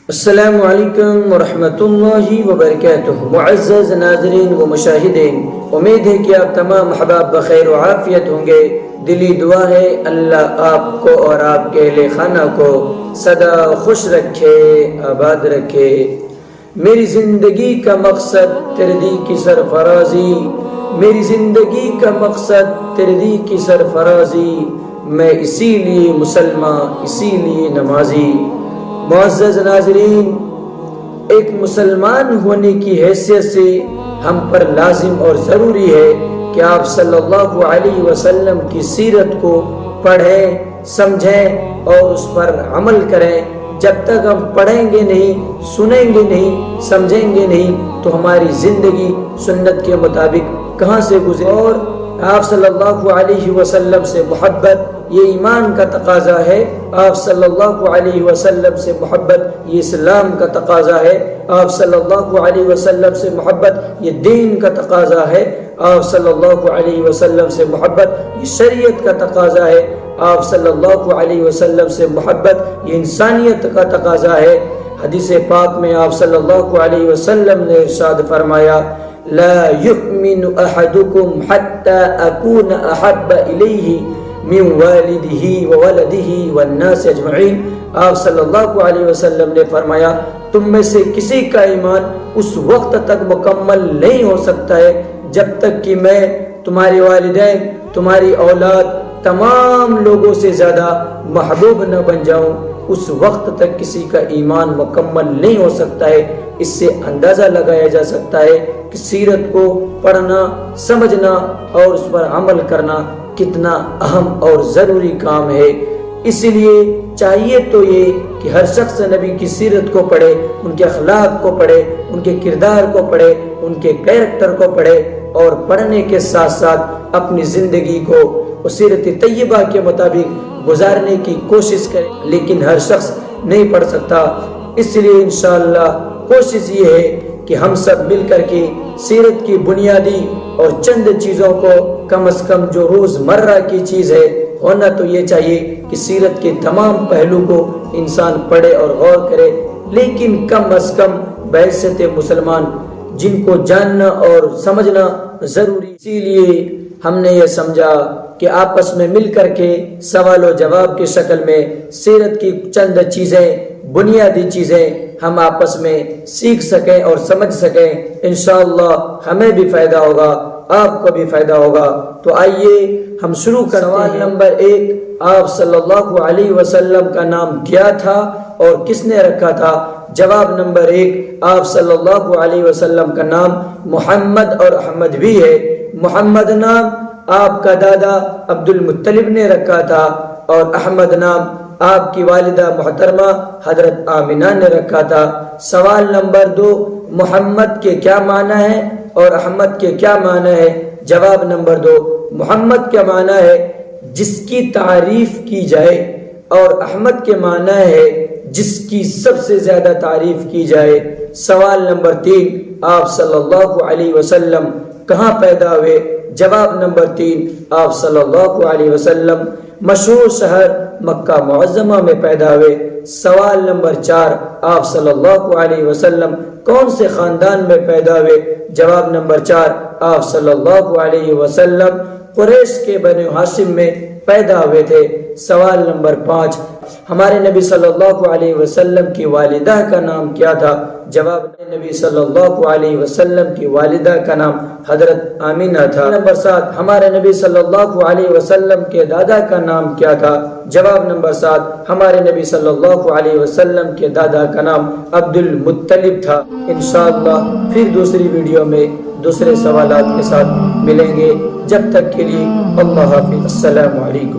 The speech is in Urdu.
السلام علیکم ورحمۃ اللہ وبرکاتہ۔ معزز ناظرین و مشاہدین، امید ہے کہ آپ تمام احباب بخیر و عافیت ہوں گے۔ دلی دعا ہے اللہ آپ کو اور آپ کے اہل خانہ کو سدا خوش رکھے، آباد رکھے۔ میری زندگی کا مقصد تیرے دی کی سرفرازی، میری زندگی کا مقصد تیرے دی کی سرفرازی، میں اسی لیے مسلمان، اسی لیے نمازی۔ معزز ناظرین، ایک مسلمان ہونے کی حیثیت سے ہم پر لازم اور ضروری ہے کہ آپ صلی اللہ علیہ وسلم کی سیرت کو پڑھیں، سمجھیں اور اس پر عمل کریں۔ جب تک ہم پڑھیں گے نہیں، سنیں گے نہیں، سمجھیں گے نہیں تو ہماری زندگی سنت کے مطابق کہاں سے گزرے؟ اور آپ صلی اللہ علیہ وسلم سے محبت یہ ایمان کا تقاضا ہے، آپ صلی اللہ علیہ وسلم سے محبت یہ اسلام کا تقاضا ہے، آپ صلی اللہ علیہ وسلم سے محبت یہ دین کا تقاضا ہے، آپ صلی اللہ علیہ وسلم سے محبت یہ شریعت کا تقاضا ہے، آپ صلی اللہ علیہ وسلم سے محبت یہ انسانیت کا تقاضا ہے۔ حدیث پاک میں آپ صلی اللہ علیہ وسلم نے ارشاد فرمایا، لا یؤمن احدکم حتی اکون احب الیہ من والدہ وولدہ والناس اجمعین۔ آپ صلی اللہ علیہ وسلم نے فرمایا، تم میں سے کسی کا ایمان اس وقت تک مکمل نہیں ہو سکتا ہے جب تک کہ میں تمہارے والدین، تمہاری اولاد، تمام لوگوں سے زیادہ محبوب نہ بن جاؤں۔ اس وقت تک کسی کا ایمان مکمل نہیں ہو سکتا ہے۔ اس سے اندازہ لگایا جا سکتا ہے کہ سیرت کو پڑھنا، سمجھنا اور اس پر عمل کرنا کتنا اہم اور ضروری کام ہے۔ اس لیے چاہیے تو یہ کہ ہر شخص نبی کی سیرت کو پڑھے، ان کے اخلاق کو پڑھے، ان کے کردار کو پڑھے، ان کے کیریکٹر کو پڑھے اور پڑھنے کے ساتھ ساتھ اپنی زندگی کو سیرت طیبہ کے مطابق گزارنے کی کوشش کرے۔ لیکن ہر شخص نہیں پڑھ سکتا، اس لیے انشاءاللہ کوشش یہ ہے کہ ہم سب مل کر کے سیرت کی بنیادی اور چند چیزوں کو کم از کم جو روزمرہ کی چیز ہے ہونا تو یہ چاہیے کہ سیرت کے تمام پہلو کو انسان پڑھے اور غور کرے، لیکن کم از کم بحیثیت مسلمان جن کو جاننا اور سمجھنا ضروری۔ اسی لیے ہم نے یہ سمجھا کہ آپس میں مل کر کے سوال و جواب کی شکل میں سیرت کی چند چیزیں، بنیادی چیزیں ہم آپس میں سیکھ سکیں اور سمجھ سکیں۔ انشاءاللہ ہمیں بھی فائدہ ہوگا، آپ کو بھی فائدہ ہوگا۔ تو آئیے ہم شروع کرتے ہیں۔ سوال نمبر 1، آپ صلی اللہ علیہ وسلم کا نام کیا تھا اور کس نے رکھا تھا؟ جواب نمبر 1، آپ صلی اللہ علیہ وسلم کا نام محمد اور احمد بھی ہے۔ محمد نام آپ کا دادا عبد المطلب نے رکھا تھا اور احمد نام آپ کی والدہ محترمہ حضرت آمنہ نے رکھا تھا۔ سوال نمبر 2، محمد کے کیا معنی ہے اور احمد کے کیا معنی ہے؟ جواب نمبر 2، محمد کا معنی ہے جس کی تعریف کی جائے اور احمد کے معنی ہے جس کی سب سے زیادہ تعریف کی جائے۔ سوال نمبر 3، آپ صلی اللہ علیہ وسلم کہاں پیدا ہوئے؟ جواب نمبر 3، آپ صلی اللہ علیہ وسلم مشہور شہر مکہ معظمہ میں پیدا ہوئے۔ سوال نمبر 4، آپ صلی اللہ علیہ وسلم کون سے خاندان میں پیدا ہوئے؟ جواب نمبر 4، آپ صلی اللہ علیہ وسلم قریش کے بنو ہاشم میں پیدا ہوئے تھے۔ سوال نمبر 5، ہمارے نبی صلی اللہ علیہ وسلم کی والدہ کا نام کیا تھا؟ جواب نبی صلی اللہ علیہ وسلم کی والدہ کا نام حضرت آمینہ تھا۔ نمبر 7، ہمارے نبی صلی اللہ علیہ وسلم کے دادا کا نام کیا تھا؟ جواب نمبر 7، ہمارے نبی صلی اللہ علیہ وسلم کے دادا کا نام عبد المطلب تھا۔ انشاءاللہ پھر دوسری ویڈیو میں دوسرے سوالات کے ساتھ ملیں گے۔ جب تک کے لیے اللہ حافظ، السلام علیکم۔